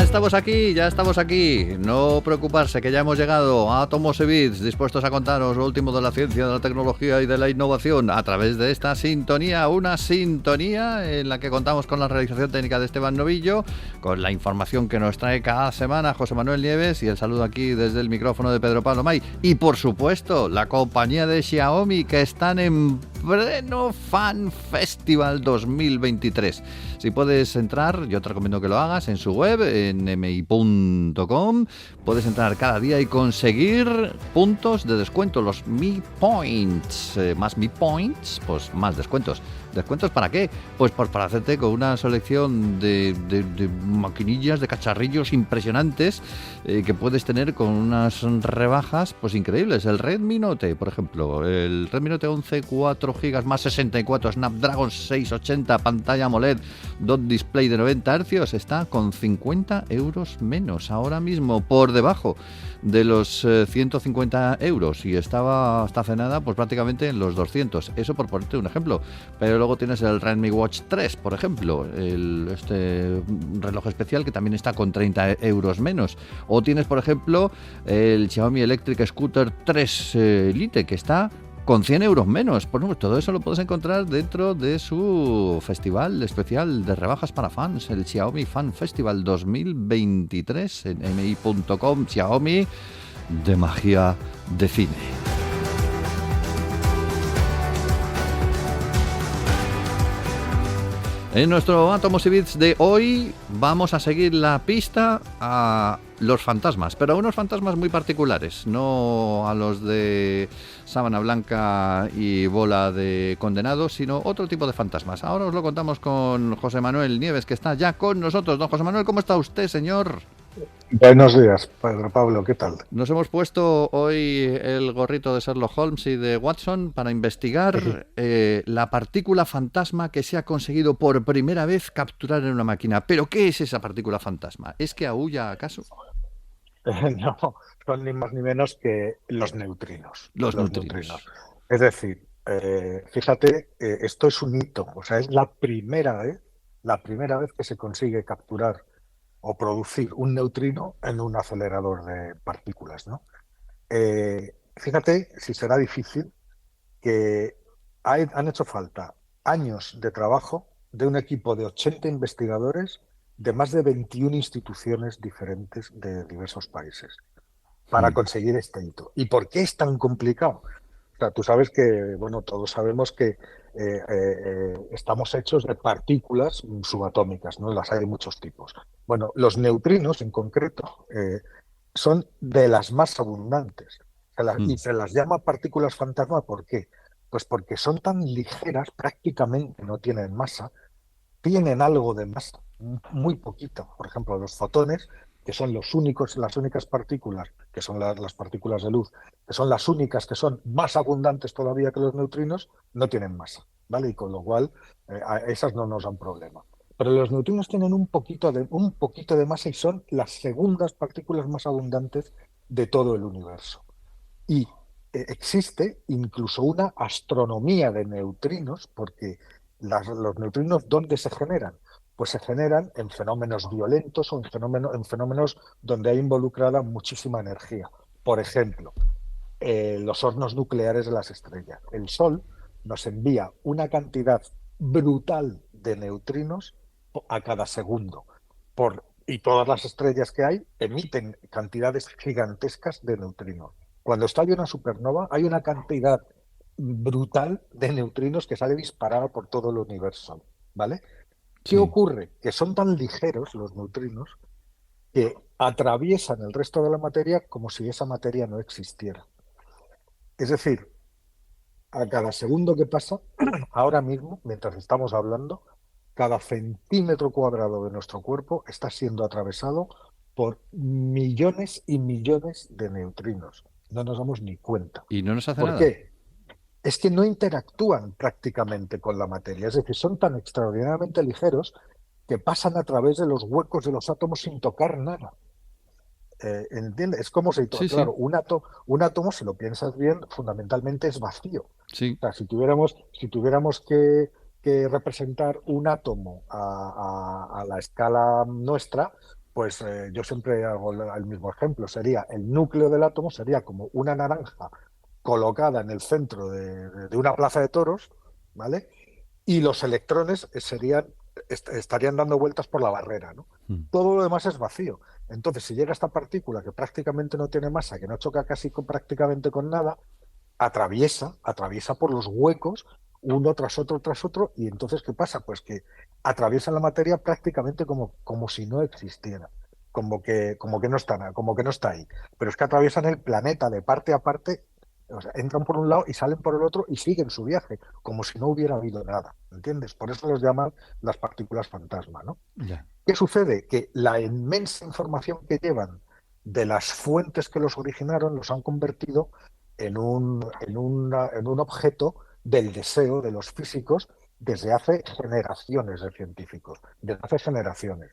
Ya estamos aquí. No preocuparse, que ya hemos llegado a Atomos y Bits, dispuestos a contaros lo último de la ciencia, de la tecnología y de la innovación a través de esta sintonía, una sintonía en la que contamos con la realización técnica de Esteban Novillo, con la información que nos trae cada semana José Manuel Nieves y el saludo aquí desde el micrófono de Pedro Pablo May. Y por supuesto, la compañía de Xiaomi, que están en pleno Fan Festival 2023. Si puedes entrar, yo te recomiendo que lo hagas en su web, en mi.com. Puedes entrar cada día y conseguir puntos de descuento, los Mi Points. Más Mi Points, pues más descuentos. ¿Descuentos para qué? Pues para hacerte con una selección de maquinillas, de cacharrillos impresionantes que puedes tener con unas rebajas pues increíbles. El Redmi Note, por ejemplo, el Redmi Note 11, 4 GB más 64, Snapdragon 680, pantalla AMOLED, dot display de 90 Hz, está con 50 euros menos ahora mismo, por debajo de los 150 euros, y estaba hasta hace nada pues prácticamente en los 200. Eso por ponerte un ejemplo. Pero luego tienes el Redmi Watch 3, por ejemplo, este reloj especial que también está con 30 euros menos. O tienes, por ejemplo, el Xiaomi Electric Scooter 3 Lite, que está con 100 euros menos. Pues todo eso lo puedes encontrar dentro de su festival especial de rebajas para fans, el Xiaomi Fan Festival 2023 en mi.com. Xiaomi, de magia de cine. En nuestro Atomos y Bits de hoy vamos a seguir la pista a los fantasmas, pero a unos fantasmas muy particulares, no a los de sábana blanca y bola de condenados, sino otro tipo de fantasmas. Ahora os lo contamos con José Manuel Nieves, que está ya con nosotros. Don José Manuel, ¿cómo está usted, señor? Buenos días, Pedro Pablo, ¿qué tal? Nos hemos puesto hoy el gorrito de Sherlock Holmes y de Watson para investigar la partícula fantasma que se ha conseguido por primera vez capturar en una máquina. ¿Pero qué es esa partícula fantasma? ¿Es que aúlla acaso? No, son ni más ni menos que los neutrinos. Los Los neutrinos. neutrinos. Es decir, fíjate, esto es un hito, o sea, es la primera vez que se consigue capturar o producir un neutrino en un acelerador de partículas, ¿no? Fíjate si será difícil que han hecho falta años de trabajo de un equipo de 80 investigadores de más de 21 instituciones diferentes de diversos países para conseguir este hito. ¿Y por qué es tan complicado? O sea, tú sabes que, bueno, todos sabemos que estamos hechos de partículas subatómicas, ¿no? Las hay de muchos tipos. Bueno, los neutrinos en concreto son de las más abundantes. Y se las llama partículas fantasma, ¿por qué? Pues porque son tan ligeras, prácticamente no tienen masa, tienen algo de masa, muy poquito. Por ejemplo, los fotones, que son las únicas partículas, que son las partículas de luz, que son las únicas que son más abundantes todavía que los neutrinos, no tienen masa, ¿vale? Y con lo cual, a esas no nos dan problema. Pero los neutrinos tienen un poquito de masa y son las segundas partículas más abundantes de todo el universo. Y existe incluso una astronomía de neutrinos, porque los neutrinos, ¿dónde se generan? Pues se generan en fenómenos violentos o en fenómenos donde hay involucrada muchísima energía. Por ejemplo, los hornos nucleares de las estrellas. El Sol nos envía una cantidad brutal de neutrinos a cada segundo. Y todas las estrellas que hay emiten cantidades gigantescas de neutrinos. Cuando estalla una supernova, hay una cantidad brutal de neutrinos que sale disparada por todo el universo, ¿vale? ¿Qué Sí. ocurre? Que son tan ligeros los neutrinos que atraviesan el resto de la materia como si esa materia no existiera. Es decir, a cada segundo que pasa, ahora mismo, mientras estamos hablando, cada centímetro cuadrado de nuestro cuerpo está siendo atravesado por millones y millones de neutrinos. No nos damos ni cuenta. ¿Y no nos hace ¿Por nada? qué? Es que no interactúan prácticamente con la materia. Es decir, son tan extraordinariamente ligeros que pasan a través de los huecos de los átomos sin tocar nada. ¿Entiendes? Es como si, Sí, sí, claro, un átomo, si lo piensas bien, fundamentalmente es vacío. sí. O sea, si tuviéramos que representar un átomo a la escala nuestra, Pues yo siempre hago el mismo ejemplo. Sería el núcleo del átomo, sería como una naranja colocada en el centro de una plaza de toros, ¿vale? Y los electrones estarían dando vueltas por la barrera, ¿no? Mm. Todo lo demás es vacío. Entonces, si llega esta partícula que prácticamente no tiene masa, que no choca prácticamente con nada, atraviesa por los huecos uno tras otro, y entonces, ¿qué pasa? Pues que atraviesa la materia prácticamente como si no existiera, como que no está nada, como que no está ahí. Pero es que atraviesan el planeta de parte a parte, o sea, entran por un lado y salen por el otro y siguen su viaje, como si no hubiera habido nada, ¿entiendes? Por eso los llaman las partículas fantasma, ¿no? Ya. ¿Qué sucede? Que la inmensa información que llevan de las fuentes que los originaron los han convertido en un objeto del deseo de los físicos desde hace generaciones de científicos, desde hace generaciones.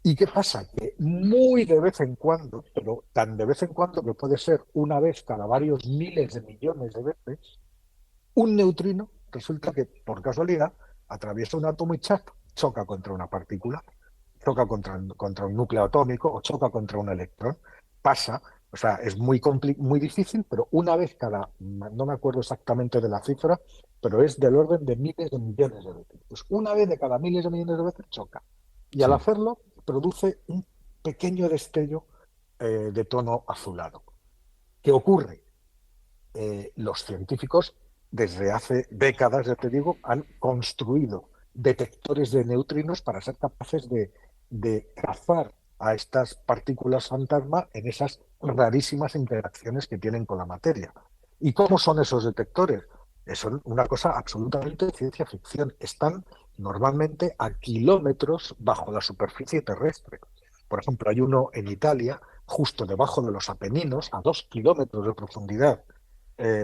¿Y qué pasa? Que muy de vez en cuando, pero tan de vez en cuando que puede ser una vez cada varios miles de millones de veces, un neutrino resulta que, por casualidad, atraviesa un átomo y choca contra una partícula, choca contra un núcleo atómico o choca contra un electrón. Pasa, o sea, es muy difícil, pero una vez no me acuerdo exactamente de la cifra, pero es del orden de miles de millones de veces. Pues una vez de cada miles de millones de veces choca. Y al Sí. hacerlo, produce un pequeño destello de tono azulado. ¿Qué ocurre? Los científicos desde hace décadas, ya te digo, han construido detectores de neutrinos para ser capaces de cazar a estas partículas fantasma en esas rarísimas interacciones que tienen con la materia. ¿Y cómo son esos detectores? Son una cosa absolutamente de ciencia ficción. Están normalmente a kilómetros bajo la superficie terrestre. Por ejemplo, hay uno en Italia, justo debajo de los Apeninos, a 2 kilómetros de profundidad,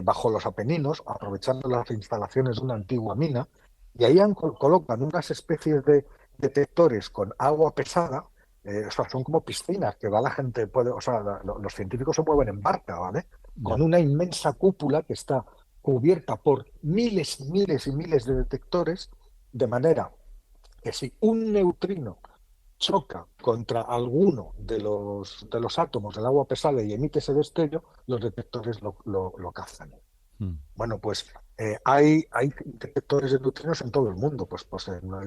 bajo los Apeninos, aprovechando las instalaciones de una antigua mina, y ahí colocan unas especies de detectores con agua pesada, o sea, son como piscinas que va la gente, o sea, los científicos se mueven en barca, ¿vale? Con Ya. una inmensa cúpula que está cubierta por miles y miles y miles de detectores, de manera que si un neutrino choca contra alguno de los átomos del agua pesada y emite ese destello, los detectores lo cazan. Mm. Bueno, pues hay detectores de neutrinos en todo el mundo. Pues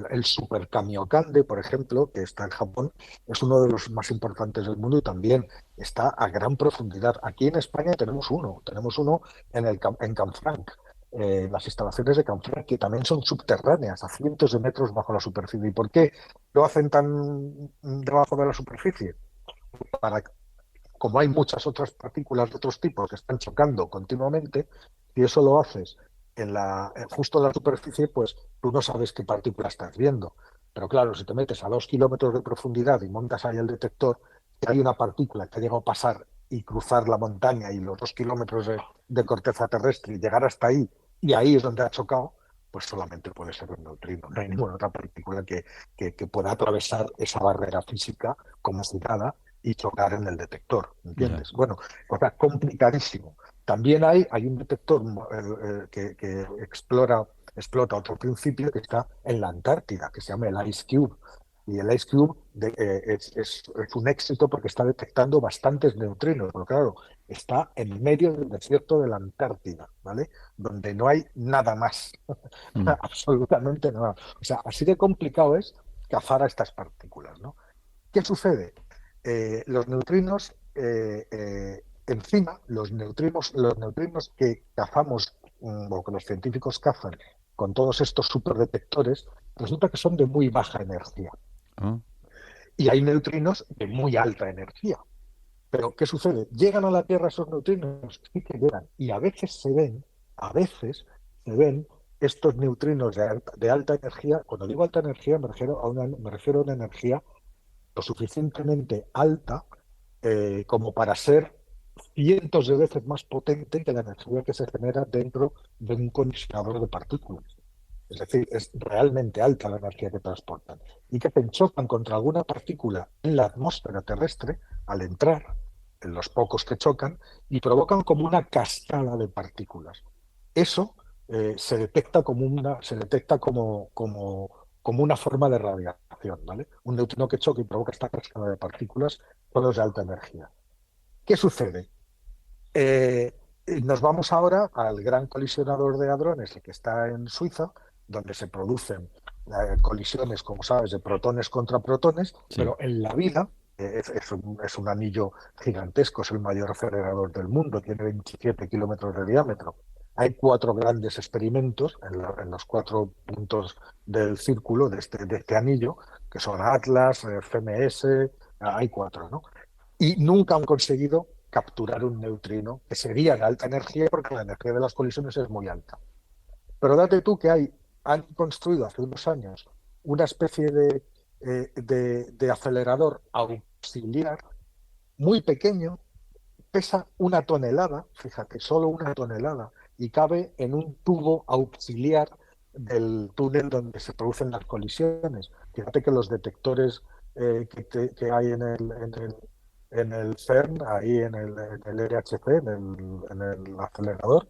el Super Kamiokande, por ejemplo, que está en Japón, es uno de los más importantes del mundo y también está a gran profundidad. Aquí en España tenemos uno en Canfranc, las instalaciones de Canfranc, que también son subterráneas, a cientos de metros bajo la superficie. ¿Y por qué lo hacen tan debajo de la superficie? Para Como hay muchas otras partículas de otros tipos que están chocando continuamente, si eso lo haces justo en la superficie, pues tú no sabes qué partícula estás viendo. Pero claro, si te metes a 2 kilómetros de profundidad y montas ahí el detector, que hay una partícula que ha llegado a pasar y cruzar la montaña y los 2 kilómetros de corteza terrestre y llegar hasta ahí, y ahí es donde ha chocado, pues solamente puede ser un neutrino. No hay ninguna otra partícula que pueda atravesar esa barrera física como citada y chocar en el detector, Ya. ¿entiendes? Bueno, o sea, complicadísimo. También hay un detector que explota otro principio que está en la Antártida, que se llama el Ice Cube. Y el Ice Cube es un éxito porque está detectando bastantes neutrinos, pero claro, está en medio del desierto de la Antártida, ¿vale? Donde no hay nada más, Mm. absolutamente nada. O sea, así de complicado es cazar a estas partículas, ¿no? ¿Qué sucede? Los neutrinos, encima, los neutrinos que cazamos, o que los científicos cazan con todos estos superdetectores, resulta que son de muy baja energía. Ah. Y hay neutrinos de muy alta energía. Pero, ¿qué sucede? ¿Llegan a la Tierra esos neutrinos? Sí que llegan. Y a veces se ven estos neutrinos de alta energía. Cuando digo alta energía, me refiero a una energía lo suficientemente alta como para ser cientos de veces más potente que la energía que se genera dentro de un colisionador de partículas. Es decir, es realmente alta la energía que transportan. Y que se chocan contra alguna partícula en la atmósfera terrestre al entrar, en los pocos que chocan, y provocan como una cascada de partículas. Eso se detecta como una forma de radiación. aceleración, ¿vale? Un neutrino que choca y provoca esta cascada de partículas, todos de alta energía. ¿Qué sucede? Eh, Nos vamos ahora al gran colisionador de hadrones, el que está en Suiza, donde se producen colisiones, como sabes, de protones contra protones, Sí. pero en la vida es un anillo gigantesco, es el mayor acelerador del mundo, tiene 27 kilómetros de diámetro. Hay 4 grandes experimentos en los 4 puntos del círculo de este anillo, que son Atlas, FMS, hay 4, ¿no? Y nunca han conseguido capturar un neutrino, que sería de alta energía, porque la energía de las colisiones es muy alta. Pero date tú que han construido hace unos años una especie de acelerador auxiliar muy pequeño, pesa 1 tonelada, fíjate, solo 1 tonelada, y cabe en un tubo auxiliar del túnel donde se producen las colisiones. Fíjate que los detectores que hay en el CERN, ahí en el LHC, en el acelerador,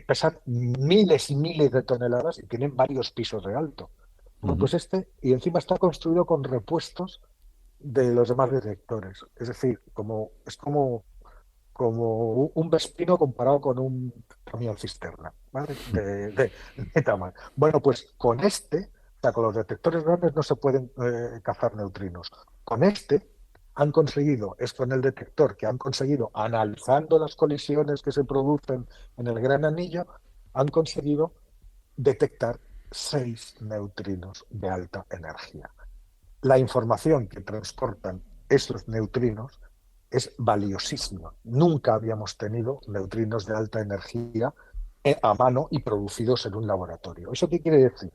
pesan miles y miles de toneladas y tienen varios pisos de alto. Bueno, Ujú. pues y encima está construido con repuestos de los demás detectores. Es decir, es como un Vespino comparado con un camión cisterna, ¿vale? De tamaño. Bueno, pues o sea, con los detectores grandes no se pueden cazar neutrinos. Con han conseguido, es con el detector que han conseguido, analizando las colisiones que se producen en el gran anillo, han conseguido detectar 6 neutrinos de alta energía. La información que transportan esos neutrinos es valiosísima. Nunca habíamos tenido neutrinos de alta energía a mano y producidos en un laboratorio. ¿Eso qué quiere decir?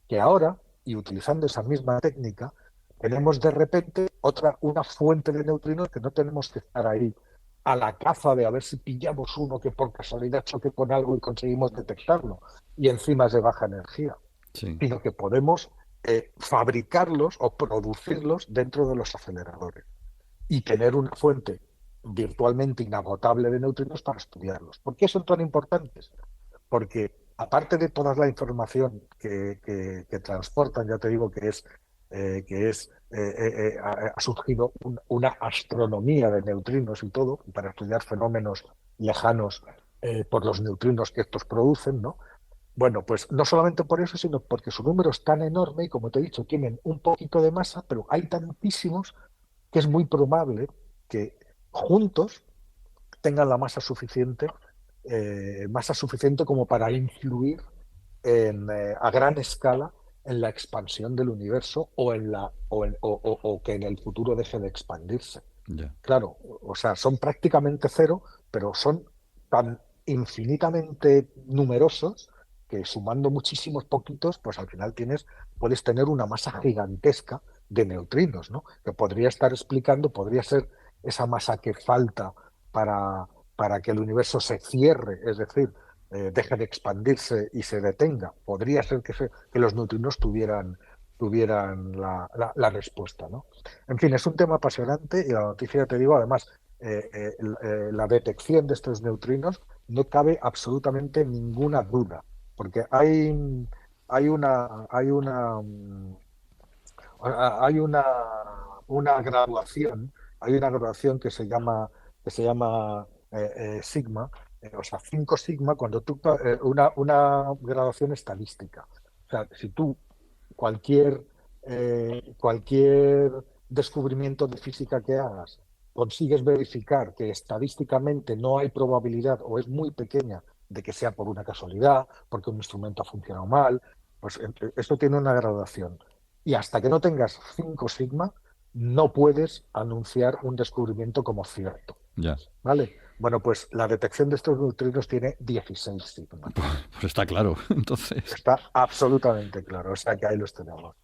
Que ahora, y utilizando esa misma técnica, tenemos de repente una fuente de neutrinos que no tenemos que estar ahí a la caza de a ver si pillamos uno que por casualidad choque con algo y conseguimos detectarlo, y encima es de baja energía, Sí. sino que podemos fabricarlos o producirlos dentro de los aceleradores y tener una fuente virtualmente inagotable de neutrinos para estudiarlos. ¿Por qué son tan importantes? Porque aparte de toda la información que transportan, ya te digo ha surgido una astronomía de neutrinos y todo, para estudiar fenómenos lejanos por los neutrinos que estos producen, ¿no? Bueno, pues no solamente por eso, sino porque su número es tan enorme y, como te he dicho, tienen un poquito de masa, pero hay tantísimos que es muy probable que juntos tengan la masa suficiente como para influir a gran escala en la expansión del universo o que en el futuro deje de expandirse. Ya. Claro, o sea, son prácticamente cero, pero son tan infinitamente numerosos que, sumando muchísimos poquitos, pues al final puedes tener una masa gigantesca de neutrinos, ¿no? Que podría ser esa masa que falta para, para que el universo se cierre, es decir, deje de expandirse y se detenga. Podría ser que los neutrinos tuvieran la respuesta, ¿no? En fin, es un tema apasionante, y la noticia, te digo, además, la detección de estos neutrinos no cabe absolutamente ninguna duda, porque hay hay una graduación que se llama sigma, o sea, 5 sigma, cuando una graduación estadística. O sea, si tú cualquier descubrimiento de física que hagas, consigues verificar que estadísticamente no hay probabilidad o es muy pequeña de que sea por una casualidad, porque un instrumento ha funcionado mal, pues esto tiene una graduación. Y hasta que no tengas 5 sigma, no puedes anunciar un descubrimiento como cierto. Ya. ¿Vale? Bueno, pues la detección de estos neutrinos tiene 16 sigma. Pues está claro. Entonces, Está absolutamente claro. O sea que ahí los tenemos.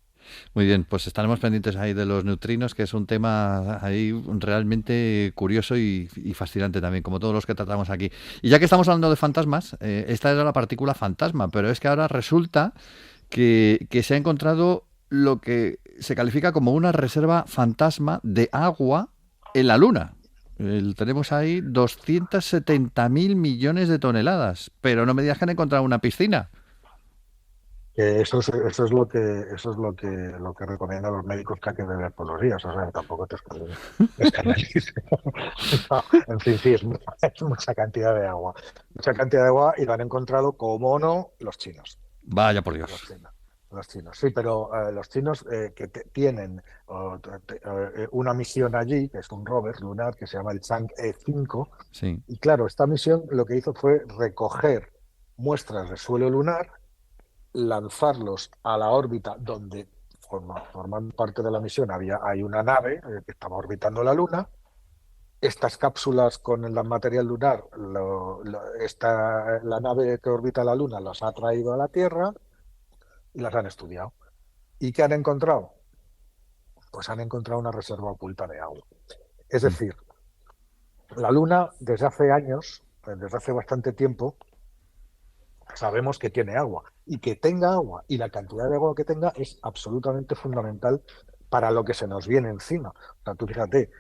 muy bien, pues estaremos pendientes ahí de los neutrinos, que es un tema ahí realmente curioso y fascinante también, como todos los que tratamos aquí. Y ya que estamos hablando de fantasmas, esta era la partícula fantasma, pero es que ahora resulta que se ha encontrado lo que se califica como una reserva fantasma de agua en la Luna. Tenemos ahí 270.000 millones de toneladas, pero no me digas que han encontrado una piscina. Que eso es lo que recomiendan los médicos que hay que beber todos los días. O sea, tampoco te escandalices. No, en fin, sí, es mucha cantidad de agua. Mucha cantidad de agua y lo han encontrado, como no, los chinos. Vaya por Los Dios. chinos. Los chinos, sí, pero los chinos que tienen una misión allí, que es un rover lunar que se llama el Chang'e 5, Sí. y claro, esta misión lo que hizo fue recoger muestras de suelo lunar, lanzarlos a la órbita donde forman parte de la misión. Hay una nave que estaba orbitando la Luna. Estas cápsulas con el material lunar, la nave que orbita la Luna las ha traído a la Tierra y las han estudiado. ¿Y qué han encontrado? Pues han encontrado una reserva oculta de agua. Es Mm. decir, la Luna desde hace años, desde hace bastante tiempo, sabemos que tiene agua, y que tenga agua y la cantidad de agua que tenga es absolutamente fundamental para lo que se nos viene encima. O sea, tú fíjate,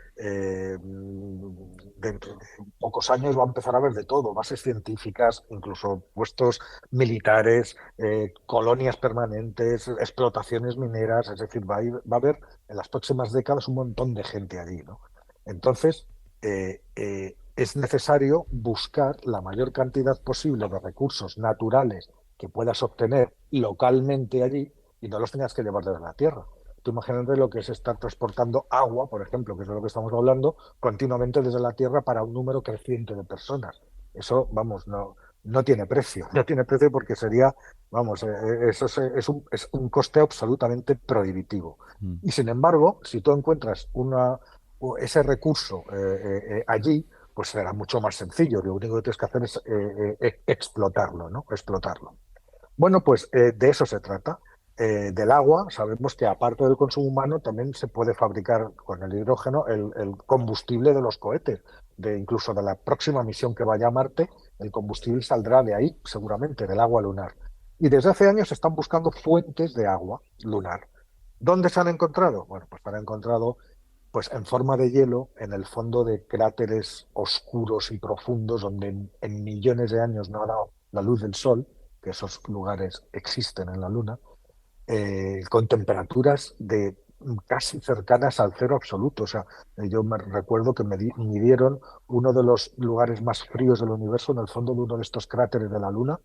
dentro de pocos años va a empezar a haber de todo, bases científicas, incluso puestos militares, colonias permanentes, explotaciones mineras, es decir, va a haber en las próximas décadas un montón de gente allí, ¿no? Entonces, es necesario buscar la mayor cantidad posible de recursos naturales que puedas obtener localmente allí y no los tengas que llevar desde la tierra. Tú imagínate lo que es estar transportando agua, por ejemplo, que es de lo que estamos hablando, continuamente desde la tierra para un número creciente de personas. Eso, vamos, no tiene precio. No tiene precio porque sería, vamos, eso es un coste absolutamente prohibitivo. Mm. Y sin embargo, si tú encuentras ese recurso allí, pues será mucho más sencillo. Lo único que tienes que hacer es explotarlo, ¿no? Explotarlo. Bueno, pues de eso se trata. Del agua, sabemos que aparte del consumo humano, también se puede fabricar con el hidrógeno el combustible de los cohetes, incluso de la próxima misión que vaya a Marte, el combustible saldrá de ahí, seguramente, del agua lunar. Y desde hace años se están buscando fuentes de agua lunar. ¿Dónde se han encontrado? Bueno, pues se han encontrado pues en forma de hielo en el fondo de cráteres oscuros y profundos donde en millones de años no ha dado la luz del sol, que esos lugares existen en la Luna, con temperaturas de casi cercanas al cero absoluto. O sea, yo me recuerdo que midieron uno de los lugares más fríos del universo en el fondo de uno de estos cráteres de la Luna,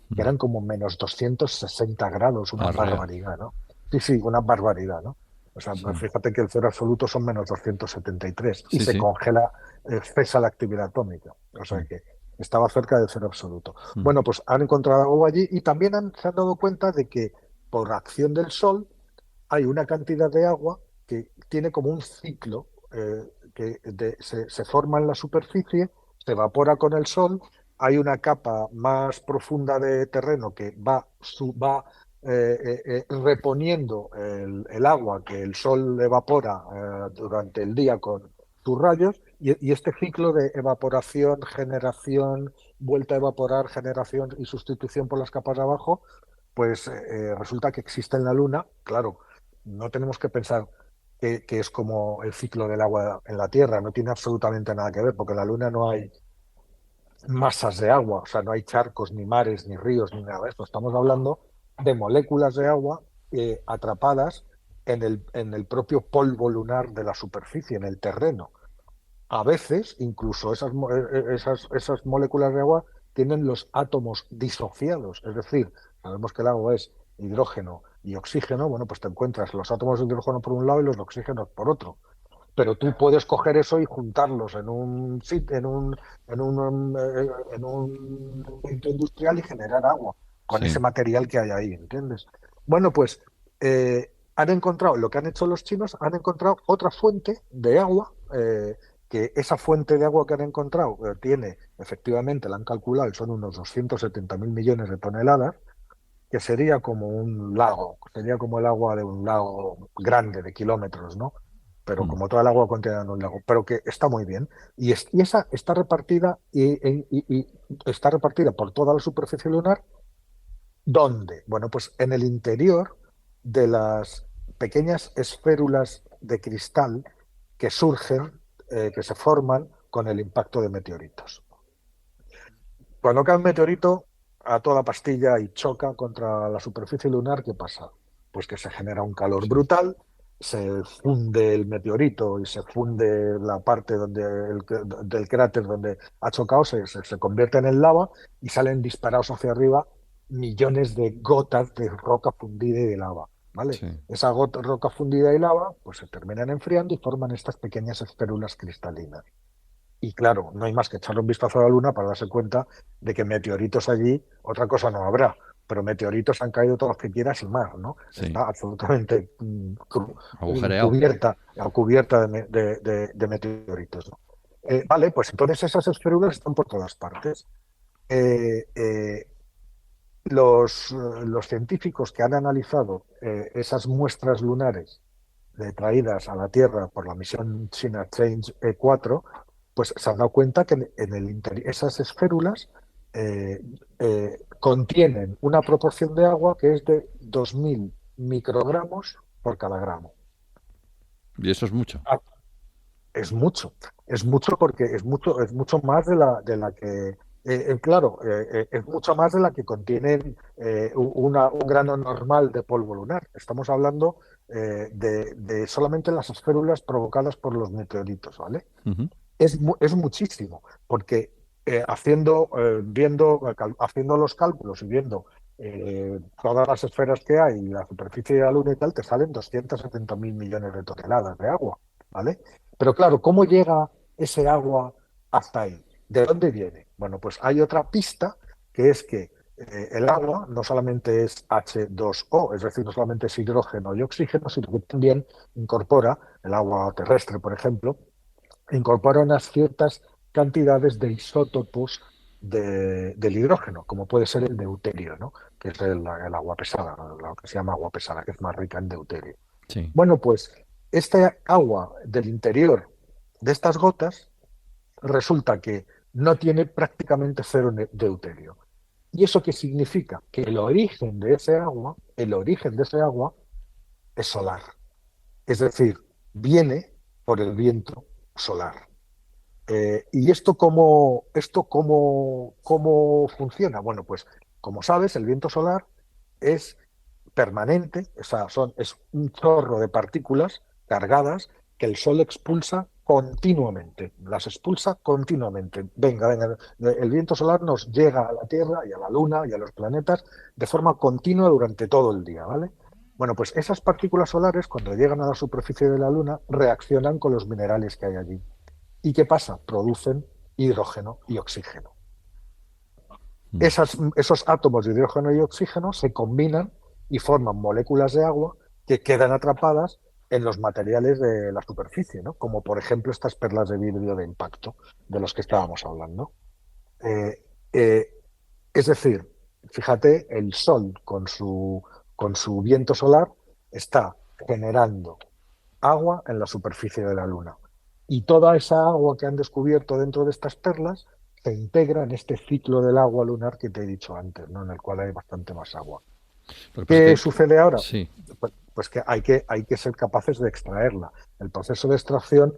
que Mm. eran como menos 260 grados, una Arrea. barbaridad, ¿no? Sí, sí, una barbaridad, ¿no? O sea, Sí. fíjate que el cero absoluto son menos 273 y Sí, se sí. congela, cesa la actividad atómica. O sea Mm. que estaba cerca del cero absoluto. Mm. Bueno, pues han encontrado algo allí y también se han dado cuenta de que por acción del Sol hay una cantidad de agua que tiene como un ciclo se forma en la superficie, se evapora con el Sol, hay una capa más profunda de terreno que va reponiendo el agua que el Sol evapora durante el día con sus rayos, y este ciclo de evaporación, generación, vuelta a evaporar, generación y sustitución por las capas de abajo, pues resulta que existe en la Luna. Claro, no tenemos que pensar que es como el ciclo del agua en la Tierra, no tiene absolutamente nada que ver, porque en la Luna no hay masas de agua, o sea, no hay charcos, ni mares, ni ríos, ni nada de esto. Estamos hablando de moléculas de agua atrapadas en el propio polvo lunar de la superficie, en el terreno. A veces, incluso esas moléculas de agua tienen los átomos disociados, es decir, sabemos que el agua es hidrógeno y oxígeno. Bueno, pues te encuentras los átomos de hidrógeno por un lado y los de oxígeno por otro. Pero tú puedes coger eso y juntarlos en un sitio, en un momento industrial, y generar agua con ese Sí. material que hay ahí, ¿entiendes? Bueno, pues han encontrado, lo que han hecho los chinos, han encontrado otra fuente de agua, que esa fuente de agua que han encontrado tiene, efectivamente, la han calculado, y son unos 270.000 millones de toneladas, que sería como un lago, sería como el agua de un lago grande de kilómetros, ¿no? Pero Mm. como toda el agua contenida en un lago, pero que está muy bien. Y esa está repartida y está repartida por toda la superficie lunar. ¿Dónde? Bueno, pues en el interior de las pequeñas esférulas de cristal que surgen, que se forman con el impacto de meteoritos. Cuando cae un meteorito, a toda pastilla y choca contra la superficie lunar, ¿qué pasa? Pues que se genera un calor Sí. brutal, se funde el meteorito y se funde la parte del cráter donde ha chocado, se convierte en lava y salen disparados hacia arriba millones de gotas de roca fundida y de lava, ¿vale? Sí. Esa roca fundida y lava pues se terminan enfriando y forman estas pequeñas esférulas cristalinas. Y claro, no hay más que echarle un vistazo a la Luna para darse cuenta de que meteoritos allí, otra cosa no habrá, pero meteoritos han caído todos los que quieras y más, ¿no? Sí. Está absolutamente Agujereado. cubierta de meteoritos, ¿no? Vale, pues entonces esas esférulas están por todas partes. Eh, eh, los científicos que han analizado esas muestras lunares traídas a la Tierra por la misión China Change 4, pues se han dado cuenta que en el interior esas esférulas eh, contienen una proporción de agua que es de 2000 microgramos por cada gramo. Y eso es mucho. Ah, es mucho porque es mucho más de la que, claro, es mucho más de la que contienen un grano normal de polvo lunar. Estamos hablando de solamente las esférulas provocadas por los meteoritos, ¿vale? Ujú. Es muchísimo, porque haciendo los cálculos y viendo todas las esferas que hay y la superficie de la Luna y tal, te salen 270.000 millones de toneladas de agua, ¿vale? Pero claro, ¿cómo llega ese agua hasta ahí? ¿De dónde viene? Bueno, pues hay otra pista que es que el agua no solamente es H2O, es decir, no solamente es hidrógeno y oxígeno, sino que también incorpora el agua terrestre, por ejemplo, incorpora unas ciertas cantidades de isótopos del hidrógeno, como puede ser el deuterio, ¿no? Que es el agua pesada, ¿no? Lo que se llama agua pesada, que es más rica en deuterio. Sí. Bueno, pues esta agua del interior de estas gotas resulta que no tiene prácticamente cero deuterio. ¿Y eso qué significa? Que el origen de ese agua es solar. Es decir, viene por el viento solar. ¿Y cómo funciona? Bueno, pues como sabes, el viento solar es permanente, o sea, es un chorro de partículas cargadas que el Sol expulsa continuamente, las expulsa continuamente. Venga, venga, el viento solar nos llega a la Tierra y a la Luna y a los planetas de forma continua durante todo el día, ¿vale? Bueno, pues esas partículas solares, cuando llegan a la superficie de la Luna, reaccionan con los minerales que hay allí. ¿Y qué pasa? Producen hidrógeno y oxígeno. Mm. Esos átomos de hidrógeno y oxígeno se combinan y forman moléculas de agua que quedan atrapadas en los materiales de la superficie, ¿no? Como por ejemplo estas perlas de vidrio de impacto de los que estábamos hablando. Eh, eh, es decir, fíjate, el Sol con su viento solar está generando agua en la superficie de la Luna. Y toda esa agua que han descubierto dentro de estas perlas se integra en este ciclo del agua lunar que te he dicho antes, ¿no? En el cual hay bastante más agua. Lo que pasa ¿Qué es que, sucede ahora? sí, Pues que hay que ser capaces de extraerla. El proceso de extracción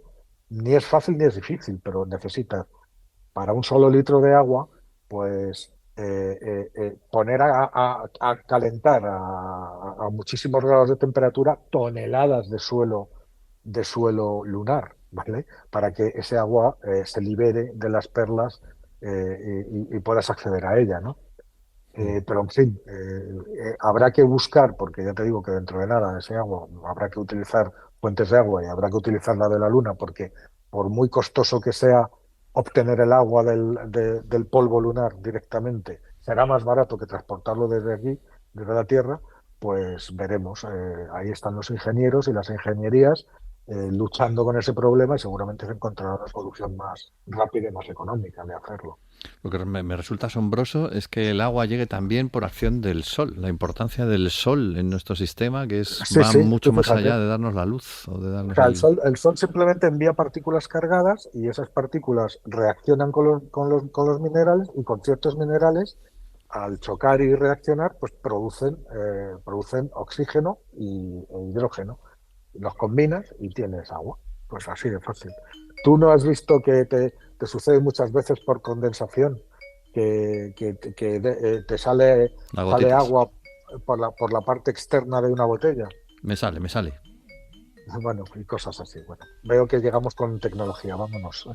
ni es fácil ni es difícil, pero necesitas para un solo litro de agua, pues poner a calentar a muchísimos grados de temperatura toneladas de suelo lunar, ¿vale? Para que ese agua se libere de las perlas y puedas acceder a ella, ¿no? mm, Pero en fin, habrá que buscar, porque ya te digo que dentro de nada ese agua habrá que utilizar fuentes de agua y habrá que utilizar la de la luna, porque por muy costoso que sea obtener el agua del polvo lunar directamente, será más barato que transportarlo desde aquí, desde la Tierra, pues veremos. Ahí están los ingenieros y las ingenierías luchando con ese problema y seguramente se encontrará una solución más rápida y más económica de hacerlo. lo que me resulta asombroso es que el agua llegue también por acción del sol, la importancia del sol en nuestro sistema, que Sí, va sí, mucho tú más allá fíjate. de darnos la luz o de O darnos sea, el... el sol simplemente envía partículas cargadas y esas partículas reaccionan con los minerales y con ciertos minerales, al chocar y reaccionar, pues producen oxígeno e hidrógeno. Los combinas y tienes agua. Pues así de fácil. ¿Tú no has visto que te sucede muchas veces por condensación? te sale, Las sale gotitas. agua por la parte externa de una botella. Me sale, me sale. Bueno, y cosas así. Bueno, veo que llegamos con tecnología, vámonos.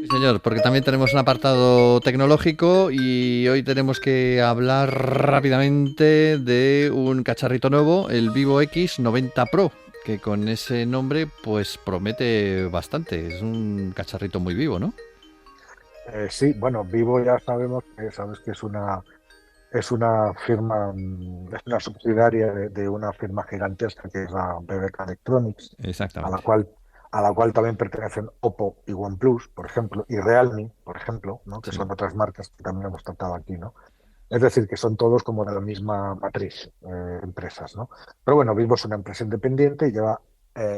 Sí, señor, porque también tenemos un apartado tecnológico y hoy tenemos que hablar rápidamente de un cacharrito nuevo, el Vivo X90 Pro, que con ese nombre pues promete bastante. Es un cacharrito muy vivo, ¿no? Sí, bueno, Vivo ya sabemos que sabes que es una firma, es una subsidiaria de una firma gigantesca que es la BBK Electronics, a la Exactamente. cual, a la cual también pertenecen Oppo y OnePlus, por ejemplo, y Realme, por ejemplo, ¿no? Que Sí. son otras marcas que también hemos tratado aquí, ¿no? Es decir, que son todos como de la misma matriz, empresas, ¿no? Pero bueno, Vivo es una empresa independiente y lleva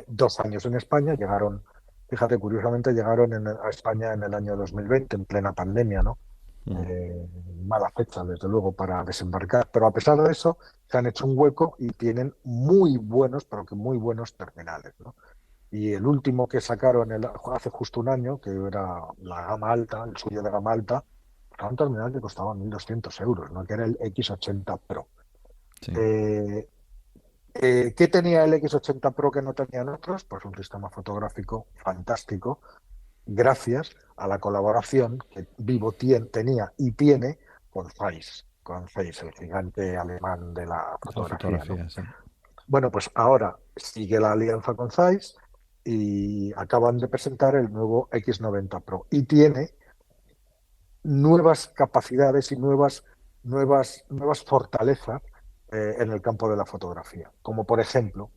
2 años en España. Llegaron, fíjate, curiosamente llegaron a España en el año 2020, en plena pandemia, ¿no? Mm. Eh, Mala fecha, desde luego, para desembarcar. Pero a pesar de eso, se han hecho un hueco y tienen muy buenos, pero que muy buenos terminales, ¿no? Y el último que sacaron hace justo un año, que era la gama alta, el suyo de gama alta, era un terminal que costaba 1.200 euros, ¿no? Que era el X80 Pro. Sí. Eh, ¿Qué tenía el X80 Pro que no tenían otros? Pues un sistema fotográfico fantástico, gracias a la colaboración que Vivo tenía y tiene con Zeiss, el gigante alemán de la La fotografía, ¿no? fotografía, sí. Bueno, pues ahora sigue la alianza con Zeiss y acaban de presentar el nuevo X90 Pro y tiene nuevas capacidades y nuevas fortalezas en el campo de la fotografía. Como por ejemplo,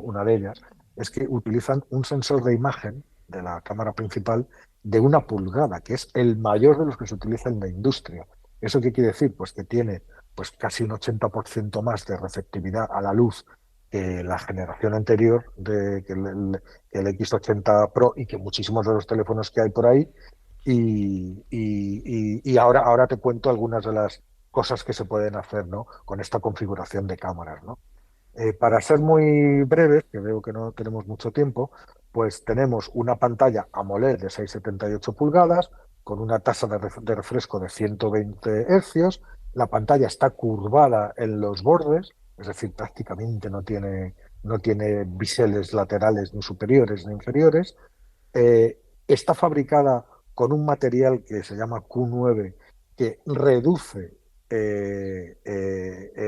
una de ellas es que utilizan un sensor de imagen de la cámara principal de 1 pulgada, que es el mayor de los que se utiliza en la industria. ¿Eso qué quiere decir? Pues que tiene pues casi un 80% más de receptividad a la luz que la generación anterior que el X80 Pro y que muchísimos de los teléfonos que hay por ahí. Y ahora te cuento algunas de las cosas que se pueden hacer, ¿no? Con esta configuración de cámaras, ¿no? Para ser muy breves, que veo que no tenemos mucho tiempo, pues tenemos una pantalla AMOLED de 6,78 pulgadas con una tasa de refresco de 120 hercios. La pantalla está curvada en los bordes, es decir, prácticamente no tiene biseles laterales ni superiores ni inferiores. Está fabricada con un material que se llama Q9, que reduce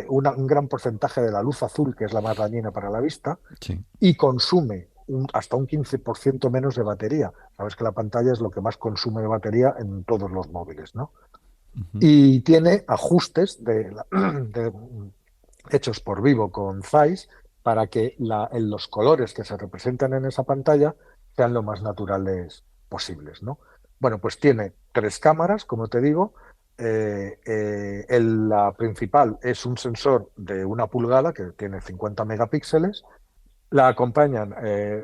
un gran porcentaje de la luz azul, que es la más dañina para la vista, Sí. y consume hasta un 15% menos de batería. Sabes que la pantalla es lo que más consume de batería en todos los móviles, ¿no? Ujú. Y tiene ajustes hechos por Vivo con Zeiss para que en los colores que se representan en esa pantalla sean lo más naturales posibles, ¿no? Bueno, pues tiene 3 cámaras, como te digo. La principal es un sensor de 1 pulgada que tiene 50 megapíxeles. La acompañan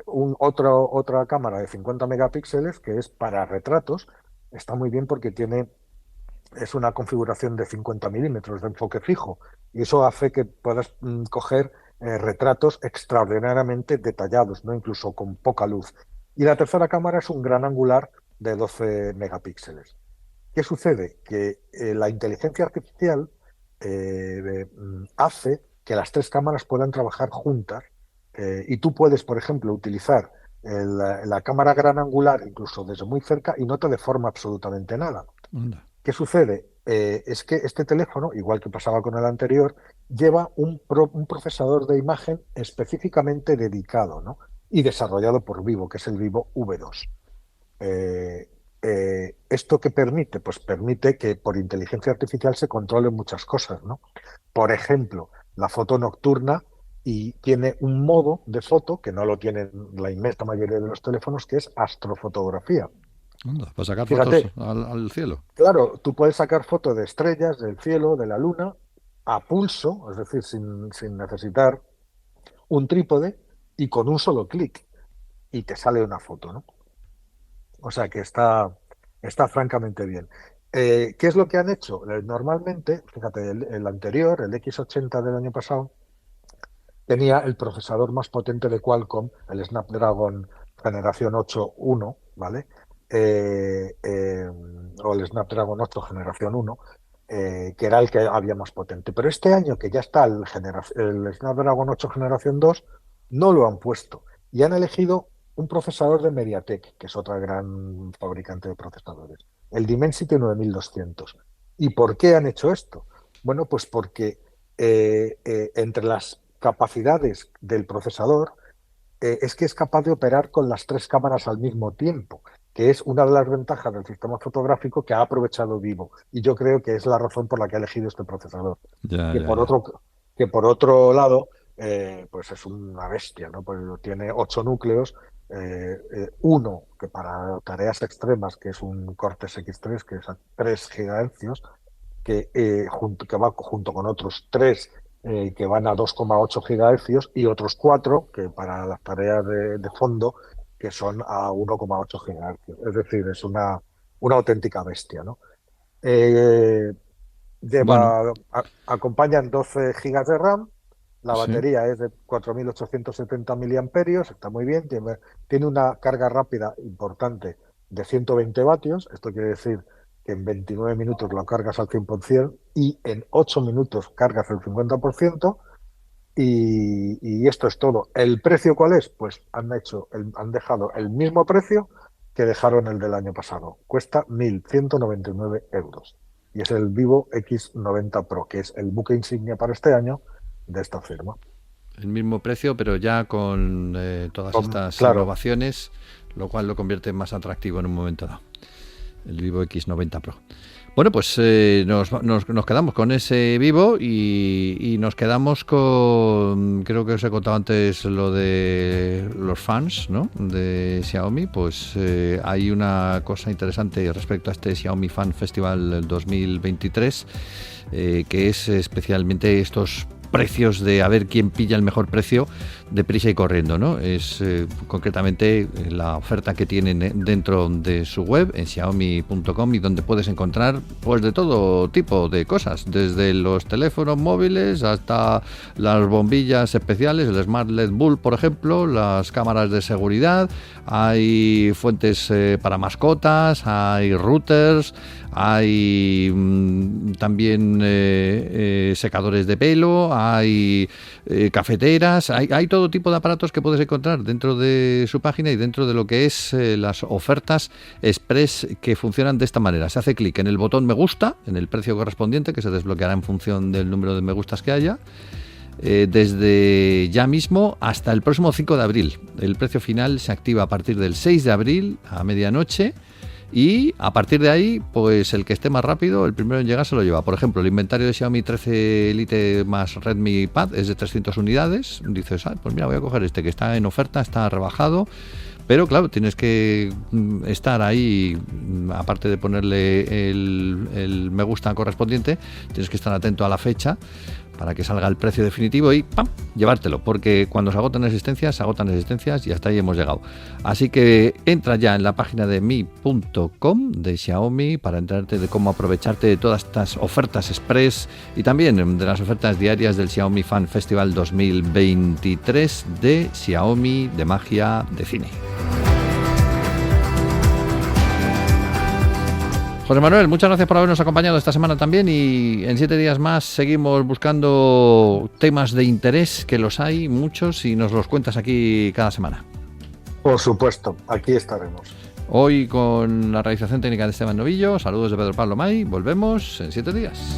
otra cámara de 50 megapíxeles que es para retratos. Está muy bien porque es una configuración de 50 milímetros de enfoque fijo y eso hace que puedas coger retratos extraordinariamente detallados, ¿no? Incluso con poca luz. Y la tercera cámara es un gran angular de 12 megapíxeles. ¿Qué sucede? Que la inteligencia artificial hace que las 3 cámaras puedan trabajar juntas y tú puedes, por ejemplo, utilizar la cámara gran angular incluso desde muy cerca y no te deforma absolutamente nada. Anda. ¿Qué sucede? Es que este teléfono, igual que pasaba con el anterior, lleva un procesador de imagen específicamente dedicado, ¿no? Y desarrollado por Vivo, que es el Vivo V2. Eh, ¿Esto qué permite? Pues permite que por inteligencia artificial se controlen muchas cosas, ¿no? Por ejemplo, la foto nocturna y tiene un modo de foto que no lo tienen la inmensa mayoría de los teléfonos, que es astrofotografía. Anda. Para sacar fotos Fíjate, al cielo. claro, tú puedes sacar fotos de estrellas, del cielo, de la luna, a pulso, es decir, sin necesitar un trípode y con un solo clic y te sale una foto, ¿no? O sea que está francamente bien. ¿Qué es lo que han hecho? Normalmente, fíjate, el anterior, el X80 del año pasado, tenía el procesador más potente de Qualcomm, el Snapdragon generación 8.1, ¿vale? O el Snapdragon 8 generación 1, que era el que había más potente. Pero este año que ya está el Snapdragon 8 generación 2, no lo han puesto. Y han elegido un procesador de MediaTek, que es otra gran fabricante de procesadores, el Dimensity 9200. ¿Y por qué han hecho esto? Bueno, pues porque entre las capacidades del procesador es que es capaz de operar con las 3 cámaras al mismo tiempo, que es una de las ventajas del sistema fotográfico que ha aprovechado Vivo. Y yo creo que es la razón por la que ha elegido este procesador. Ya, Que ya, por ya. otro lado, pues es una bestia, ¿no? Pues tiene 8 núcleos, uno que para tareas extremas, que es un Cortex X3, que es a 3 GHz, que va junto con otros 3 que van a 2,8 GHz y otros 4 que para las tareas de fondo que son a 1,8 GHz. Es decir, es una auténtica bestia, ¿no? Eh, Bueno, Acompañan 12 gigas de RAM, la sí. batería es de 4.870 miliamperios, está muy bien, tiene una carga rápida importante de 120 vatios, esto quiere decir que en 29 minutos lo cargas al 100% y en 8 minutos cargas el 50%, y esto es todo. ¿El precio cuál es? Pues han dejado el mismo precio que dejaron el del año pasado. Cuesta 1.199 euros. Y es el Vivo X90 Pro, que es el buque insignia para este año de esta firma. El mismo precio, pero ya con todas estas Claro, innovaciones, lo cual lo convierte más atractivo en un momento dado. El Vivo X90 Pro. Bueno, pues nos quedamos con ese Vivo y nos quedamos con, creo que os he contado antes lo de los fans, ¿no? De Xiaomi. Pues hay una cosa interesante respecto a este Xiaomi Fan Festival 2023, que es especialmente estos precios de a ver quién pilla el mejor precio deprisa y corriendo, ¿no? Es concretamente la oferta que tienen dentro de su web en xiaomi.com y donde puedes encontrar pues de todo tipo de cosas, desde los teléfonos móviles hasta las bombillas especiales, el Smart LED Bulb, por ejemplo, las cámaras de seguridad, hay fuentes para mascotas, hay routers, hay también secadores de pelo, hay cafeteras, hay todo tipo de aparatos que puedes encontrar dentro de su página y dentro de lo que es las ofertas express que funcionan de esta manera. Se hace clic en el botón me gusta, en el precio correspondiente, que se desbloqueará en función del número de me gustas que haya, desde ya mismo hasta el próximo 5 de abril. El precio final se activa a partir del 6 de abril a medianoche. Y a partir de ahí, pues el que esté más rápido, el primero en llegar se lo lleva. Por ejemplo, el inventario de Xiaomi 13 Elite más Redmi Pad es de 300 unidades. Dices, pues mira, voy a coger este que está en oferta, está rebajado. Pero claro, tienes que estar ahí, aparte de ponerle el me gusta correspondiente, tienes que estar atento a la fecha para que salga el precio definitivo y ¡pam!, llevártelo, porque cuando se agotan existencias y hasta ahí hemos llegado. Así que entra ya en la página de mi.com de Xiaomi para enterarte de cómo aprovecharte de todas estas ofertas express y también de las ofertas diarias del Xiaomi Fan Festival 2023 de Xiaomi, de magia, de cine. José Manuel, muchas gracias por habernos acompañado esta semana también y en 7 días más seguimos buscando temas de interés, que los hay muchos y nos los cuentas aquí cada semana. por supuesto, aquí estaremos. Hoy con la realización técnica de Esteban Novillo, saludos de Pedro Pablo May, volvemos en 7 días.